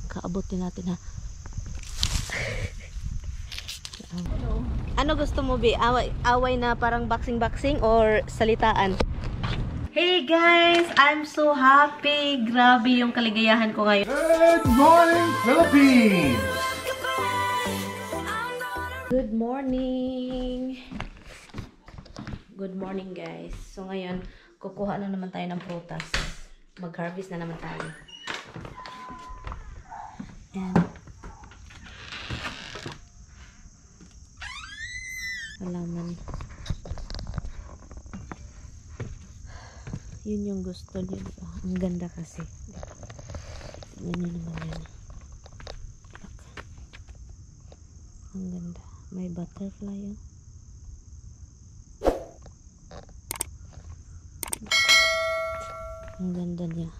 Kaabutin natin ha. Ano gusto mo, Bi? Away na parang boxing or salitaan? Hey guys! I'm so happy! Grabe yung kaligayahan ko ngayon. Good morning, Philippines! Good morning! Good morning guys. So ngayon, kukuha na naman tayo ng prutas. Mag-harvest na naman tayo. And halaman. Yun yung gusto niyo. Ang ganda kasi. Tingnan nyo naman yan. Ang ganda. May butterfly yun. Ang ganda niya.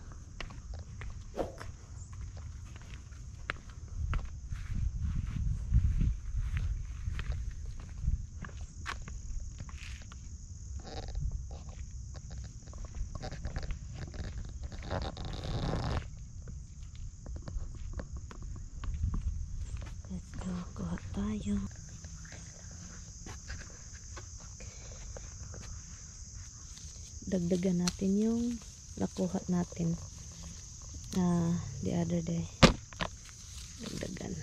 Let's go. Kuha tayo. Dagdagan natin yung nakuha natin the other day. Dagdagan.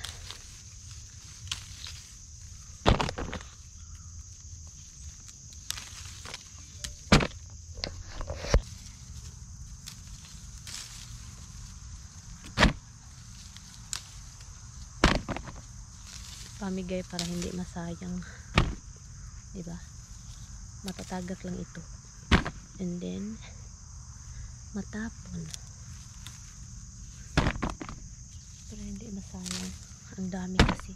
Pamigay para hindi masayang, diba? Matatagak lang ito, and then matapon pero hindi masayang. Ang dami kasi,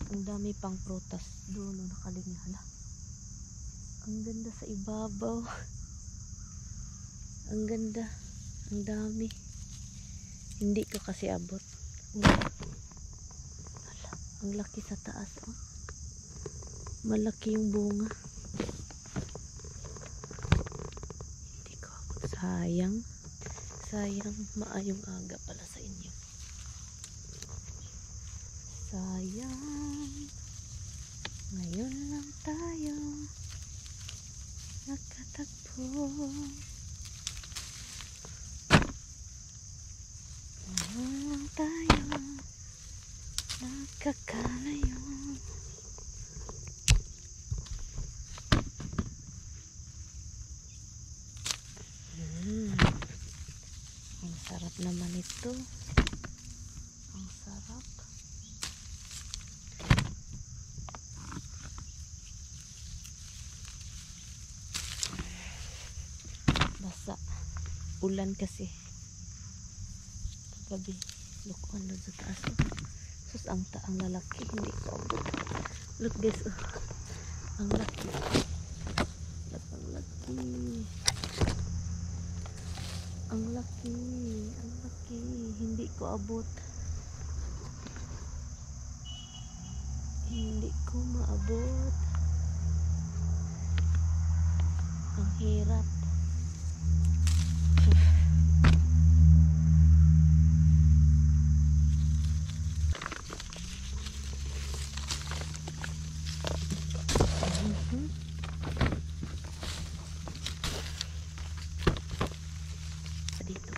ang dami pang prutas doon. Nakalinya. Ang ganda sa ibabaw. Ang ganda, ang dami. Hindi ko kasi abot. Ang laki sa taas, oh. Malaki yung bunga. Hindi ko abot. Sayang maayong aga pala sa inyo. Sayang ngayon lang tayo nakatagpo. Ngayon lang tayo nakakalayo. Ang sarap naman ito. Ang sarap. Basa. Ulan kasi. Kagabi. Lukuan doon sa taas. Sus, ang lalaki. Hindi ko abot. Look guys. Oh. Ang laki. Ang laki. Ang laki. Ang laki. Hindi ko abot. Hindi ko maabot. Ang hirap. Dito.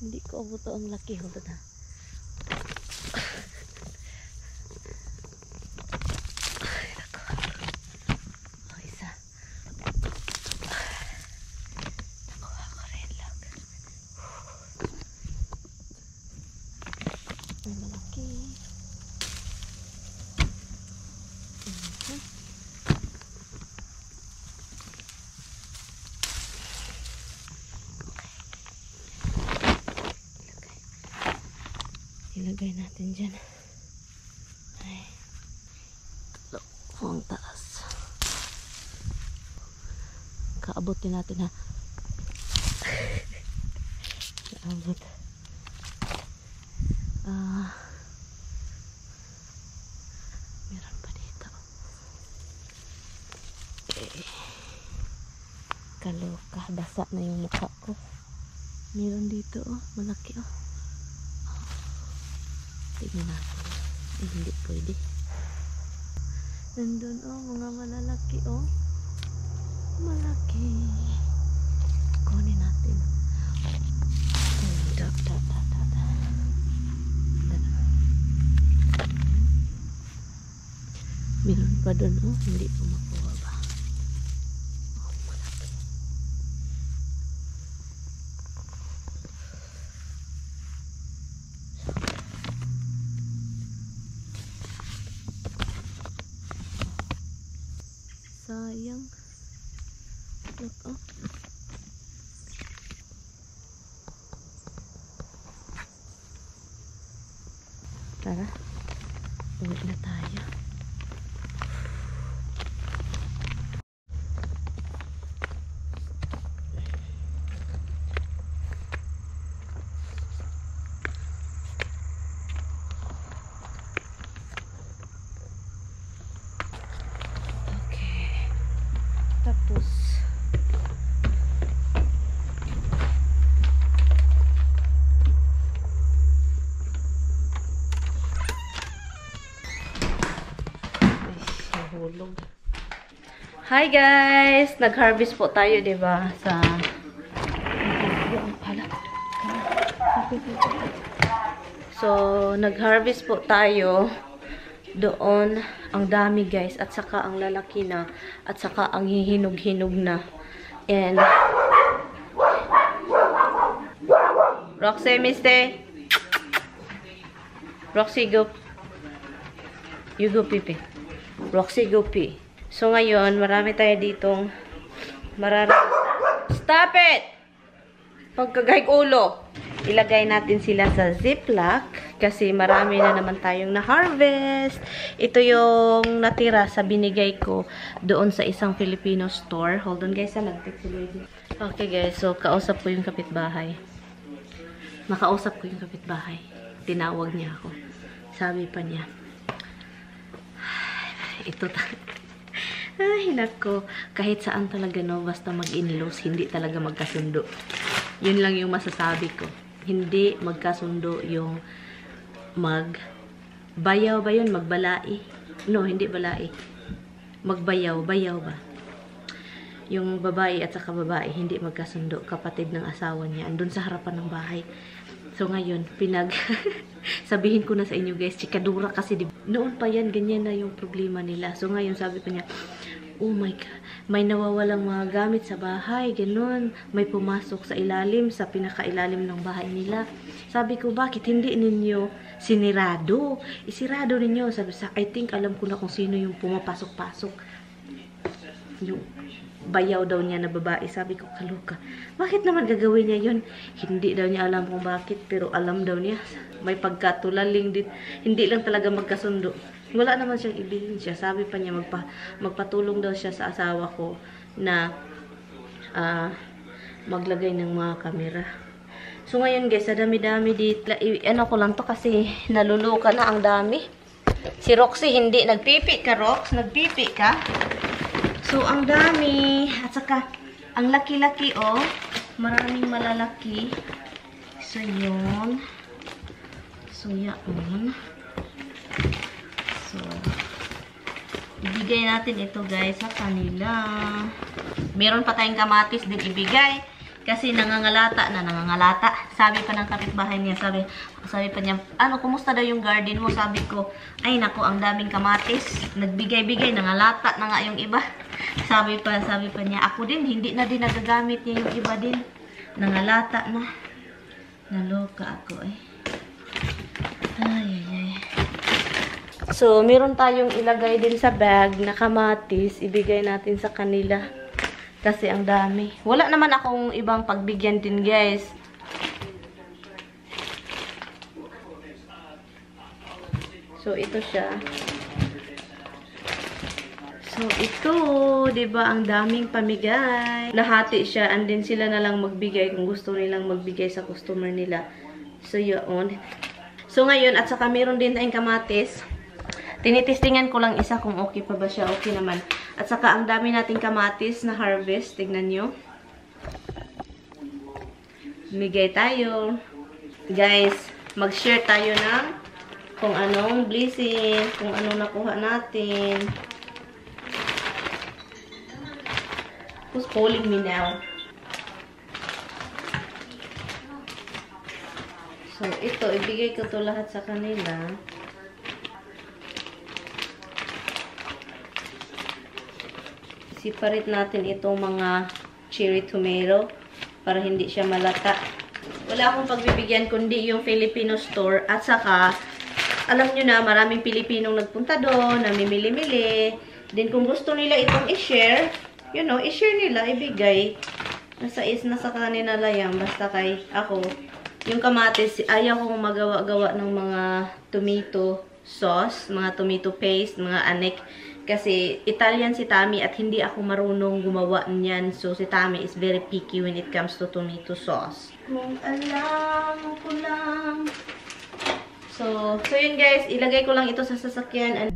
Hindi ko abot. Ang laki. Hold on ha. Malaki. Ilagay natin dyan. Ay. Ang taas. Kaabutin natin ha. Kaabot. Meron pa dito. Kaloka, basa na yung mukha ko. Meron dito, oh. Malaki, oh. Tignan natin. Hindi pwede. Nandun, oh. Mga malalaki, oh. Malaki. Kunin natin. Meron pa doon, oh. Hindi po makuha ba. Oh, malaki. Sayang. Look, oh. Tara. Uwi na tayo. Tapos nahulog. Hi guys, nag-harvest po tayo, 'di ba? Sa So, nag-harvest po tayo doon. Ang dami guys, at saka ang lalaki na, at saka ang hihinog-hinog na. And Roxy, mister. Roxy, go. You go pipi. Roxy, go pee. So ngayon, marami tayo ditong Stop it! Pagkagay ulo. Ilagay natin sila sa ziplock kasi marami na naman tayong na-harvest. Ito yung natira sa binigay ko doon sa isang Filipino store. Hold on guys, nag-text si Lady. Okay guys, so kausap ko yung kapitbahay. Nakausap ko yung kapitbahay. Tinawag niya ako. Sabi pa niya, ito ay, nako. Kahit saan talaga, no, basta mag-inlos, hindi talaga magkasundo. Yun lang yung masasabi ko. Hindi magkasundo yung bayaw ba yun? Magbalai? No, hindi balai. Magbayaw. Bayaw ba? Yung babae at saka babae, hindi magkasundo. Kapatid ng asawa niya. Andun sa harapan ng bahay. So ngayon, sabihin ko na sa inyo guys, chikadura kasi noon pa yan, ganyan na yung problema nila. So ngayon, sabi pa niya, oh my God, may nawawalang mga gamit sa bahay, ganun. May pumasok sa ilalim, sa pinakailalim ng bahay nila. Sabi ko, bakit hindi ninyo sinirado? Isirado ninyo. Sabi sa, I think alam ko na kung sino yung pumapasok-pasok. Yung bayaw daw niya na babae. Sabi ko, kaloka. Bakit naman gagawin niya yun? Hindi daw niya alam kung bakit, pero alam daw niya. May pagkatulaling din. Hindi lang talaga magkasundo. Wala naman siyang ebidensya. Sabi pa niya, magpatulong daw siya sa asawa ko na maglagay ng mga kamera. So ngayon guys, sa dami-dami dito, ano ko lang to kasi naluluka na ang dami. Si Roxy hindi nagpipi ka, Rox? Nagpipi ka? So ang dami, at saka ang laki-laki, oh, maraming malalaki. So yun. So yaon. So ibigay natin ito guys sa kanila. Meron pa tayong kamatis din ibigay. Kasi nangangalata. Sabi pa ng kapitbahay niya, sabi pa niya, ano, kumusta daw yung garden mo? Sabi ko, ay nako, ang daming kamatis. Nagbigay-bigay, nangalata na nga yung iba. Sabi pa niya, ako din, hindi na din nagagamit niya yung iba din. Nangalata na. Naloka ako eh. Ay. So, meron tayong ilagay din sa bag na kamatis. Ibigay natin sa kanila. Kasi ang dami. Wala naman akong ibang pagbigyan din, guys. So, ito siya. So, ito, 'di ba, ang daming pamigay. Nahati siya, and then sila na lang magbigay kung gusto nilang magbigay sa customer nila. So, yun. So, ngayon, at saka meron din tayong kamatis. Tinitestingan ko lang isa kung okay pa ba siya. Okay naman. At saka ang dami nating kamatis na harvest. Tignan nyo. Migay tayo. Guys, mag-share tayo ng kung anong blessing, kung anong nakuha natin. Who's calling me now? So, ito, ibigay ko to lahat sa kanila. Separate natin itong mga cherry tomato para hindi siya malata. Wala akong pagbibigyan kundi yung Filipino store. At saka, alam nyo na, maraming Pilipinong nagpunta doon, namimili-mili. Then, kung gusto nila itong i-share, you know, i-share nila, ibigay. Nasa kanila lang yan. Basta kay ako, yung kamatis, ayaw kong magawa-gawa ng mga tomato sauce, mga tomato paste, mga anek. Kasi Italian si Tami at hindi ako marunong gumawa niyan. So, si Tami is very picky when it comes to tomato sauce. Kung alam ko lang. So yun guys, ilagay ko lang ito sa sasakyan. And,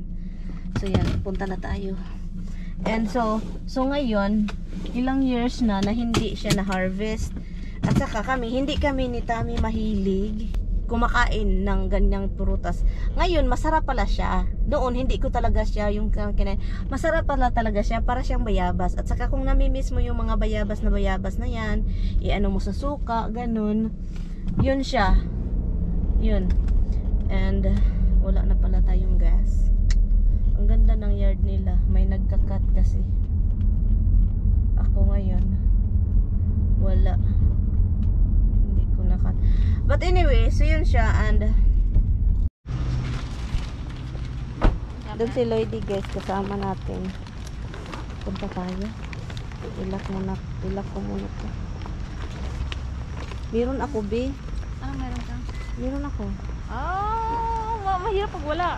so yan, punta na tayo. And so ngayon, ilang years na hindi siya na-harvest. At saka hindi kami ni Tami mahilig kumakain ng ganyang prutas. Ngayon, masarap pala siya. Noon, hindi ko talaga siya yung kinain. Masarap pala talaga siya, para siyang bayabas. At saka kung namimiss mo yung mga bayabas na yan, i-ano mo sa suka, ganun. Yun siya. Yun. And, wala na pala tayong gas. Ang ganda ng yard nila. May nagka-cut kasi. Ako ngayon, wala. But anyway, so yun siya. And doon si Lloydie guys, kasama natin. Punta tayo. Ilak ko muna to. Meron ako, B. Ah, meron ka? Meron ako. Mahirap pag wala.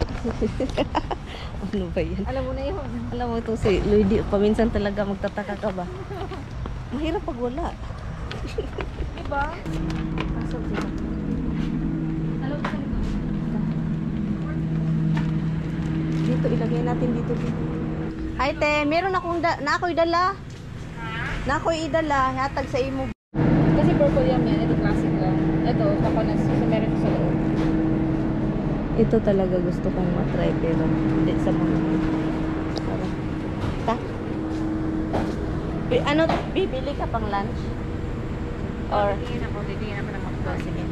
Ano ba yan? Alam mo na yun. Alam mo itong si Lloydie, paminsan talaga magtataka ka ba? Mahirap pag wala. Diba? Pasok dito. Alam mo sa likod. Dito, ilagay natin dito. Hi, te. Meron akong ako'y dala. Na ako'y idala. Hatag sa imo. Kasi purple yam yan. Ito classic lang. Ito, kapanas. So, meron sa loob. Ito talaga gusto kong matry pero hindi sa mga. Ta? Ano, bibili ka pang lunch? Or Titingin ako ng mag-class. sige.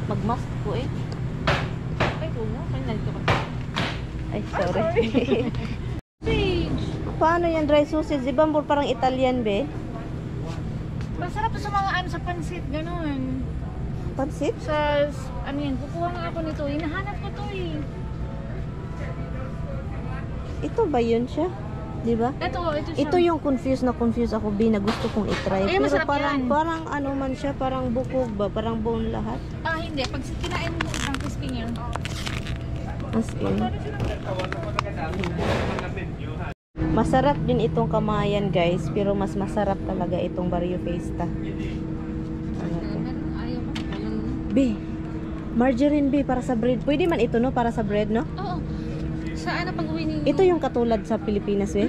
Mag-mask ko eh. Ay, kuno. Kaya nalito ka. Ay, sorry. Sage! Paano yan, dry sausage? Di ba parang Italian, be? Masarap to sa mga ano, sa pansit. Ganun. Pansit? Sa, ano yan, kukuha nga ako nito. Hinahanap ko to eh. Ito ba yun siya? Di ba? Ito siya. Ito yung confused ako, B, na gusto kong i-try. Ay, Pero masarap yan. parang ano man siya, parang bukog ba? Parang bone lahat. Hindi. Pag kinain mo isang crispy niya. As in. Masarap din itong kamayan, guys. Pero mas masarap talaga itong Barrio Fiesta. Ano to? Meron, ayaw ko. B, margarine, B, para sa bread. Pwede man ito, no? Para sa bread, no? Oo. Sa ano pag-uwi ni... Ito yung katulad sa Pilipinas, eh.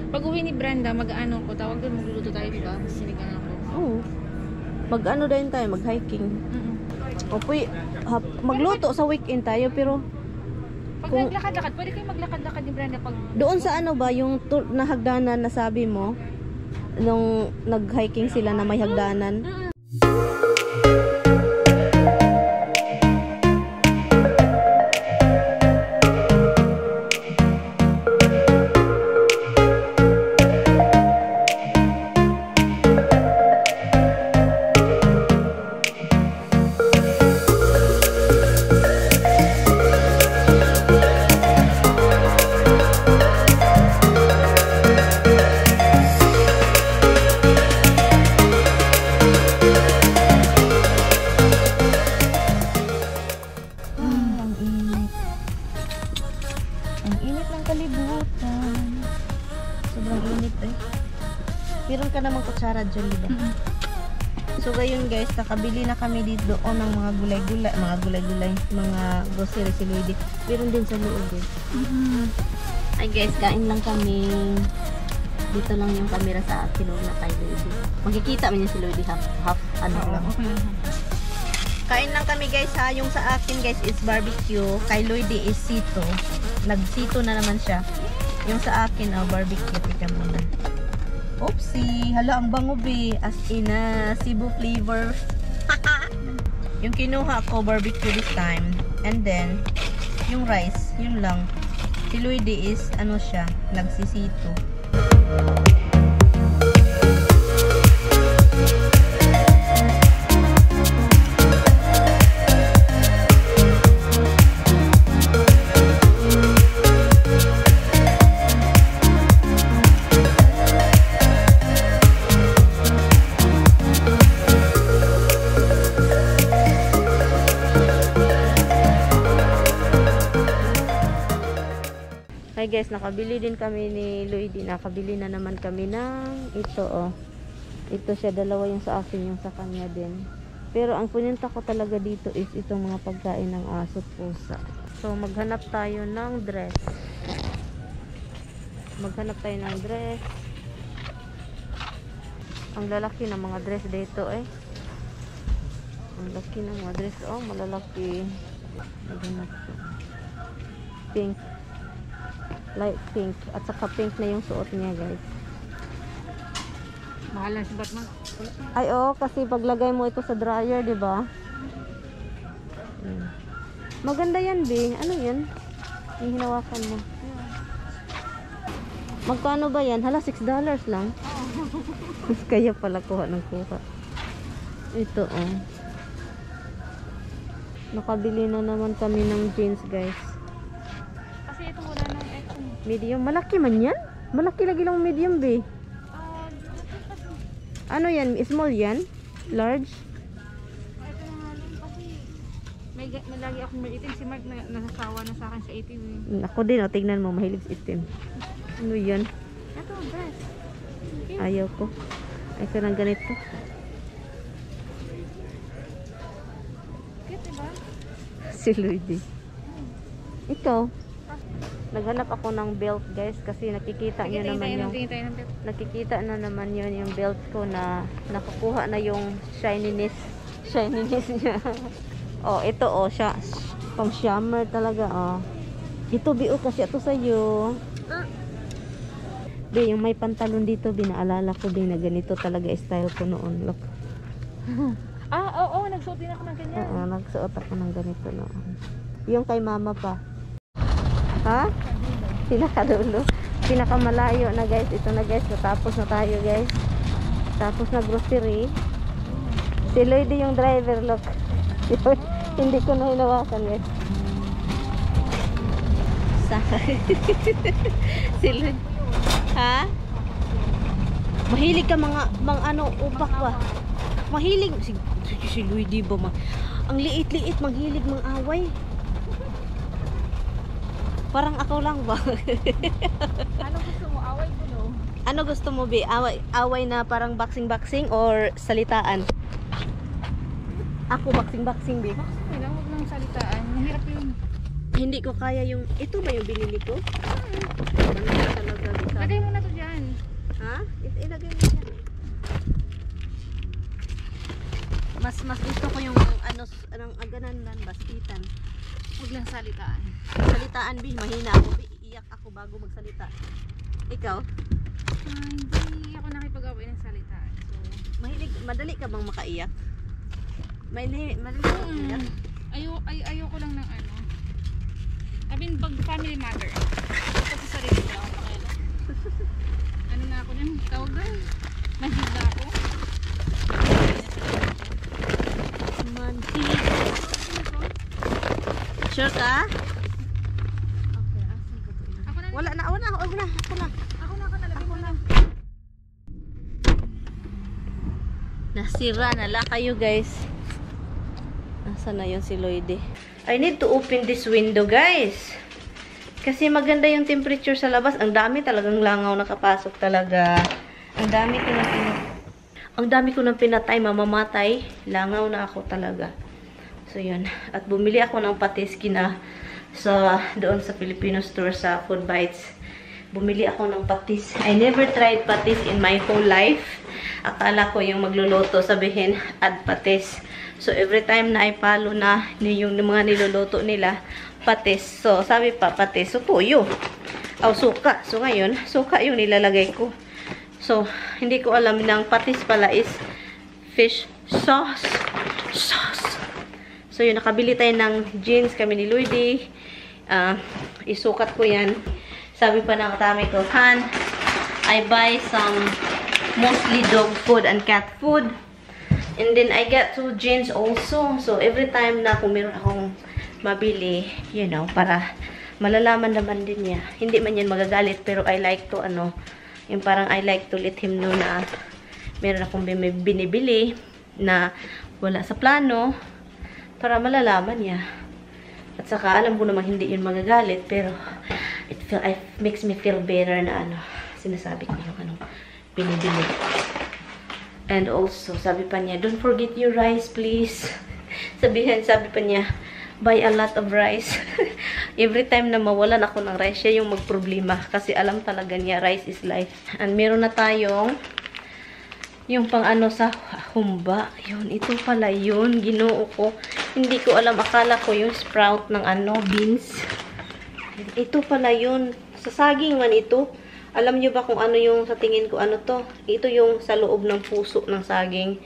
Pag-uwi ni Brenda, mag-ano ko. Tawag doon, magluluto tayo, diba? Sinigang ako. Oo. Mag-ano din tayo, mag-hiking. O, magluto sa weekend tayo, pero Pag Kung- naglakad-lakad, pwede kayo maglakad-lakad ni Brenda pag... doon sa ano ba, yung nahagdanan na sabi mo, nung nag-hiking sila na may hagdanan. Meron ka namang kutsara dyan, diba? So, ngayon guys, nakabili na kami dito doon ng mga gulay-gulay, mga grocery si Lady. Meron din sa loob eh. Ay guys, kain lang kami. Dito lang yung camera sa akin, huwag na kay Lloydie. Makikita man yun si Lloydie, half ano lang. Okay lang. Kain lang kami guys ha. Yung sa akin guys is barbecue. Kay Lloydie is sito. Nagsito na naman siya. Yung sa akin barbecue. Tika muna. Oopsie. Hala, ang bango be. As in Cebu flavor. Yung kinuha ko barbecue this time. And then, yung rice. Yun lang. Si Lloydie is ano siya. Nagsisito. Hi guys, nakabili din kami ni Lloydie. Nakabili na naman kami ng ito Ito siya, dalawa yung sa akin, yung sa kanya din. Pero ang puninta ko talaga dito is itong mga pagkain ng aso, pusa. So maghanap tayo ng dress. Ang lalaki ng mga dress dito Ang laki ng mga dress, malalaki. Maghanap ko. Pink. Light pink. At saka pink na yung suot niya guys. Bahala si Batman. Ay kasi paglagay mo ito sa dryer, di ba? Maganda yan, Bing. Ano yan? Yung hinawakan mo. Magkano ba yan? Hala, $6 lang. Kaya pala kuha. Ito Nakabili na naman kami ng jeans, guys. Kasi ito wala nang Medium. Malaki man yan? Malaki lagi lang medium, be. Ano yan? Small yan? Large? Ito na nga lang kasi may lagi akong maitim. Si Mark nasasawa na sa akin sa itim. Ako din, tignan mo. Mahilig sa itim. Ano yan? Ito, dress. Ayaw ko. Ayaw ko ng ganito. Cute, diba? Si Lloydie. Ikaw? Naghanap ako ng belt, guys, kasi nakikita nyo naman yung nakikita na naman yun yung belt ko na nakukuha na yung shininess niya. Ito siya pang shimmer talaga ito kasi ito sa'yo. Be, yung may pantalon dito, binaalala ko din na ganito talaga style ko noon. Look. Nagsuot din ako ng ganyan. Nagsuot ako ng ganito noon. Yung kay mama pa. Ha? Pinakadulo. Pinakamalayo na guys. Ito na guys. Natapos na tayo guys. Tapos na grocery. Si Lloydie yung driver. Look. Hindi ko na hinawakan guys. Si Lloydie. Ha? Mahilig ka mga upak ba? Mahilig. Si Lloydie ba? Ang liit-liit. Maghilig mga away. Parang ako lang ba? Ano gusto mo? Away ko, no? Ano gusto mo, Bi? Away na parang boxing-boxing or salitaan? Ako boxing-boxing, Bi. Boxing lang, huwag lang salitaan. Mahirap yun. Hindi ko kaya yung... Ito ba yung binili ko? Talaga, Lagay mo na to dyan. ha? Ilagay mo dyan. Mas gusto ko yung aganan baskitan. Huwag lang salitaan. Salitaan, Bi. Mahina ako, Bi. Iiyak ako bago magsalita. Ikaw? Hindi ako nakipag-away ng salitaan. So, madali ka bang makaiyak? Madali ka bang makaiyak? Ayoko lang ng ano. Pag family matter. Kasi sarili ko lang ako pakialam. Ano na ako niyan? Tawag doon? Mahila ako. Sure ka? Okay, asan ko ito? Ako na. Wala na, ako na. Ako na. Nasira na la kayo guys. Nasaan na yun si Lloydie? I need to open this window guys. Kasi maganda yung temperature sa labas. Ang dami talagang langaw nakapasok talaga. Ang dami ko nang pinatay, mamamatay. Langaw na ako talaga. So yun. At bumili ako ng patis doon sa Filipino store sa Food Bites. bumili ako ng patis. I never tried patis in my whole life. Akala ko yung magluluto, sabihin, add patis. So, every time na ipalo na yung mga niluluto nila, patis. So, sabi pa, patis. So, tuyo. O, suka. So, ngayon, suka yung nilalagay ko. So, hindi ko alam ng patis pala is fish sauce. So, yun, nakabili tayo ng jeans kami ni Luigi. Isukat ko yan. Sabi pa ng katami ko, Han, I buy some mostly dog food and cat food. And then, I get 2 jeans also. So, every time na kung meron akong mabili, you know, para malalaman naman din niya. Hindi man yan magagalit, pero I like to, yung parang I like to let him know na meron akong binibili na wala sa plano, para malalaman niya. At saka, alam ko naman hindi yun magagalit, pero it makes me feel better na sinasabi ko yung binibili. And also, sabi pa niya, don't forget your rice, please. Sabi pa niya, buy a lot of rice. Every time na mawalan ako ng rice, siya yung magproblema. Kasi alam talaga niya, rice is life. And meron na tayong, yung pang sa humba. Yun, ito pala yun. Ginoo ko. Hindi ko alam, akala ko yung sprout ng beans. Ito pala yun. Sa saging man ito. Alam nyo ba kung ano yung sa tingin ko to? Ito yung sa loob ng puso ng saging.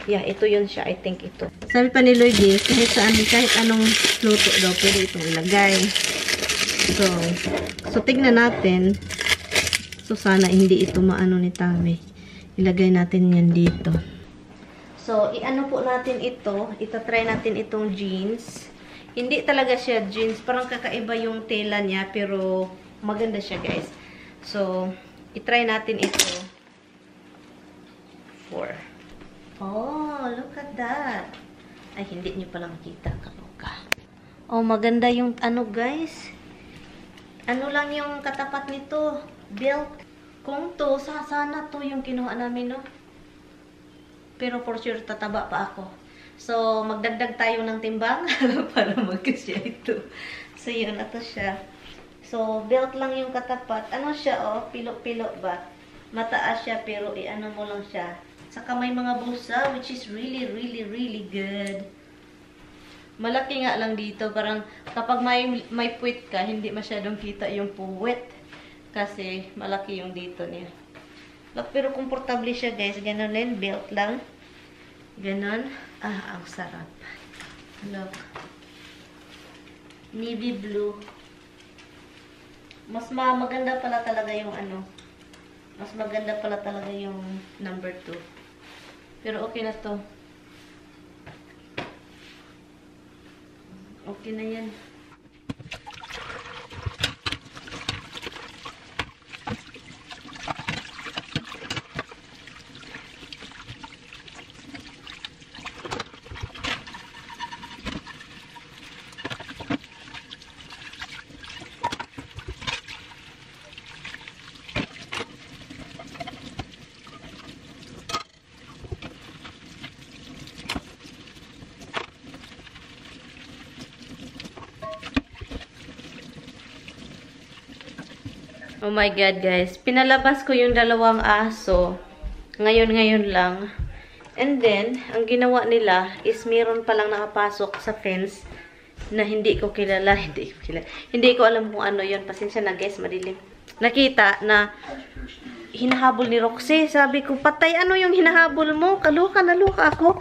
Yeah, ito yun siya. I think ito. Sabi pa ni Luigi, kahit anong luto daw, pwede itong ilagay. So tignan natin. So, sana hindi ito maano ni Tami. Ilagay natin yan dito. So, iano po natin ito. Itatry natin itong jeans. Hindi talaga siya jeans. Parang kakaiba yung tela niya, pero maganda siya, guys. So, itry natin ito. 4. Oh, look at that. Ay, hindi nyo pala makita. Kaluka. Oh, maganda yung guys. Ano lang yung katapat nito? Belt. Kung to, sana to yung kinuha namin, no? Pero for sure, tataba pa ako. So, magdagdag tayo ng timbang para magkasya ito. So, yun na to siya. So, belt lang yung katapat. Ano siya, oh? Pilo-pilo ba? Mataas siya, pero i-ano mo lang siya. Saka may mga bulsa, which is really, really, really good. Malaki nga lang dito. Parang kapag may puwit ka, hindi masyadong kita yung puwit. Kasi malaki yung dito niya. Look, pero komportable siya, guys. Ganon din, belt lang. Ganon. Ang sarap. Look. Navy blue. Mas maganda pala talaga yung mas maganda pala talaga yung number 2. Pero okay na to. Okay na yan. Oh my God, guys. Pinalabas ko yung dalawang aso. Ngayon lang. And then, ang ginawa nila is meron palang nakapasok sa fence na hindi ko kilala. Hindi ko alam kung ano yun. Pasensya na, guys. Madilim. Nakita na hinahabol ni Roxy. Sabi ko, patay, ano yung hinahabol mo? Kaluka, naluka ako.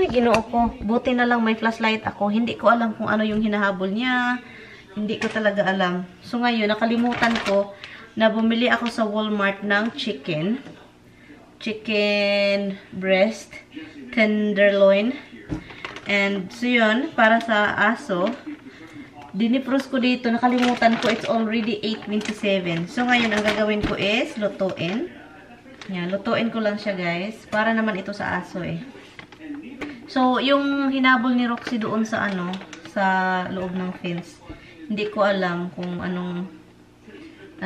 Ay, ginoo ko. Buti na lang may flashlight ako. Hindi ko alam kung ano yung hinahabol niya. Hindi ko talaga alam. So, ngayon, nakalimutan ko na bumili ako sa Walmart ng chicken breast, tenderloin. And, so yun, para sa aso, dinipros ko dito, nakalimutan ko, it's already 8:27. So, ngayon, ang gagawin ko is, lutuin. Yan, lutuin ko lang siya, guys. Para naman ito sa aso, eh. So, yung hinabol ni Roxy doon sa sa loob ng fence, hindi ko alam kung ano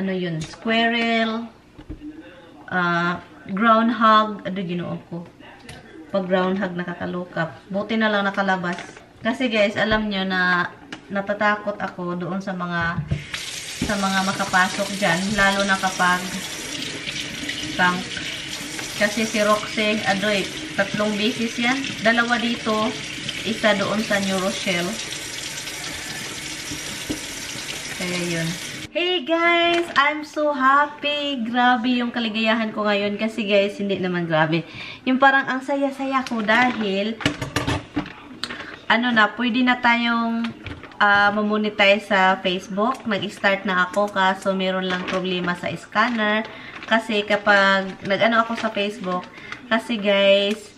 yun, squirrel, groundhog, ginoo ko. Pag groundhog nakakalukap. Buti na lang nakalabas. Kasi guys, alam nyo na natatakot ako doon sa mga sa mga makapasok dyan, lalo na kapag bank. Kasi si Roxy, adoy, 3 beses yan. 2 dito, isa doon sa New Rochelle. Kaya yun. Hey guys! I'm so happy! Grabe yung kaligayahan ko ngayon. Kasi guys, hindi naman grabe. Yung parang ang saya-saya ko dahil ano na, pwede na tayong mamonetize sa Facebook. Nag-start na ako kaso meron lang problema sa scanner. Kasi kapag nag-ano ako sa Facebook, kasi guys,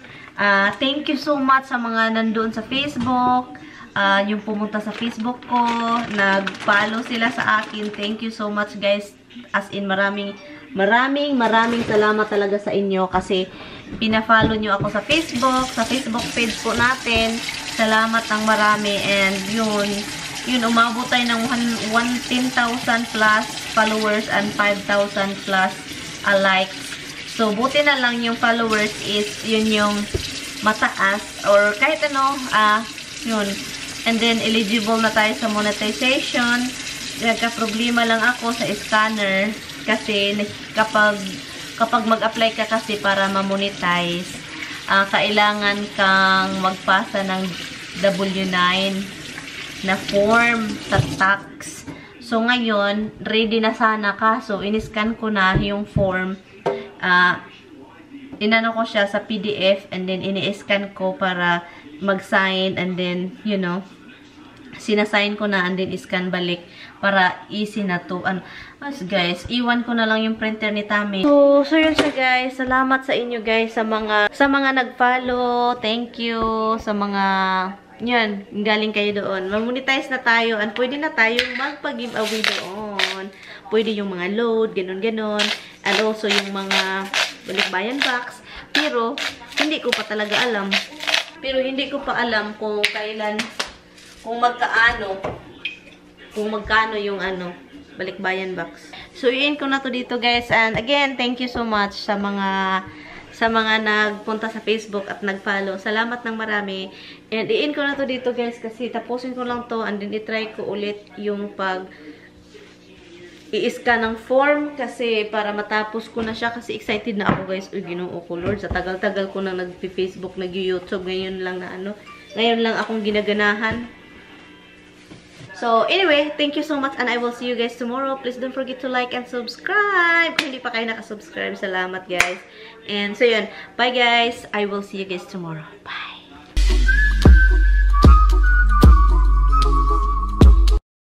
thank you so much sa mga nandoon sa Facebook. Yung pumunta sa Facebook ko, nag-follow sila sa akin. Thank you so much guys. As in, maraming salamat talaga sa inyo kasi pina-follow nyo ako sa Facebook page po natin. Salamat ng marami and yun umabot tayo ng 10,000 plus followers and 5,000 plus likes. So, buti na lang yung followers is yun yung mataas or kahit ano, yun. And then, eligible na tayo sa monetization. Nagka-problema lang ako sa scanner. Kasi, kapag mag-apply ka kasi para ma-monetize, kailangan kang magpasa ng W9 na form sa tax. So, ngayon, ready na sana ka. So, in-scan ko na yung form. Inano ko siya sa PDF and then ini-scan ko para mag-sign and then, you know, sinasign ko na and then scan balik para easy na to. Guys, iwan ko na lang yung printer ni Tami. So yun siya guys. Salamat sa inyo guys sa mga nag-follow. Thank you sa mga yan, galing kayo doon. Mamonetize na tayo and pwede na tayong magpa-giveaway doon. Pwede yung mga load, ganon. And also yung mga balikbayan box. Pero hindi ko pa talaga alam. Pero hindi ko pa alam kung kailan, kung magkano yung balikbayan box. So, i-end ko na to dito guys. And again, thank you so much sa mga nagpunta sa Facebook at nag-follow. Salamat ng marami. And i-end ko na to dito guys kasi tapusin ko lang to and then i-try ko ulit yung i-scan ng form kasi para matapos ko na siya kasi excited na ako guys. Uy, Ginoo ko Lord, sa tagal-tagal ko nang nag-Facebook, nag-YouTube, ngayon lang akong ginaganahan. So, anyway, thank you so much and I will see you guys tomorrow. Please don't forget to like and subscribe. Kung hindi pa kayo nakasubscribe, salamat guys. And so yun, bye guys. I will see you guys tomorrow. Bye.